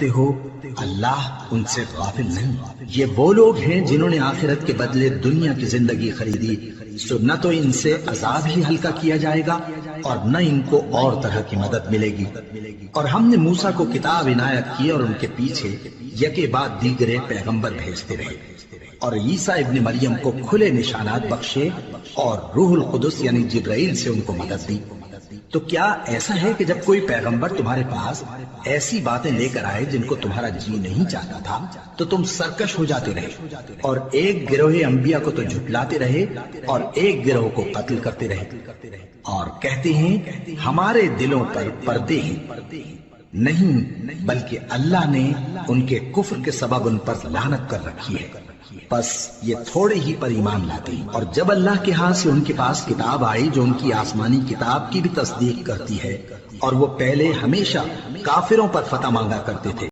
ہو اللہ ان سے غافل نہیں۔ یہ وہ لوگ ہیں جنہوں نے آخرت کے بدلے دنیا کی زندگی خریدی، سو نہ تو ان سے عذاب ہی ہلکا کیا جائے گا اور نہ ان کو اور طرح کی مدد ملے گی۔ اور ہم نے موسیٰ کو کتاب عنایت کی اور ان کے پیچھے یکے بعد دیگرے پیغمبر بھیجتے رہے، اور عیسیٰ ابن مریم کو کھلے نشانات بخشے اور روح القدس یعنی جبرائیل سے ان کو مدد دی۔ تو کیا ایسا ہے کہ جب کوئی پیغمبر تمہارے پاس ایسی باتیں لے کر آئے جن کو تمہارا جی نہیں چاہتا تھا تو تم سرکش ہو جاتے رہے، اور ایک گروہ انبیاء کو تو جھٹلاتے رہے اور ایک گروہ کو قتل کرتے رہے، اور کہتے ہیں ہمارے دلوں پر پردے ہیں؟ نہیں، بلکہ اللہ نے ان کے کفر کے سبب ان پر لعنت کر رکھی ہے، بس یہ تھوڑے ہی پر ایمان لاتے ہیں۔ اور جب اللہ کے ہاں سے ان کے پاس کتاب آئی جو ان کی آسمانی کتاب کی بھی تصدیق کرتی ہے، اور وہ پہلے ہمیشہ کافروں پر فتح مانگا کرتے تھے،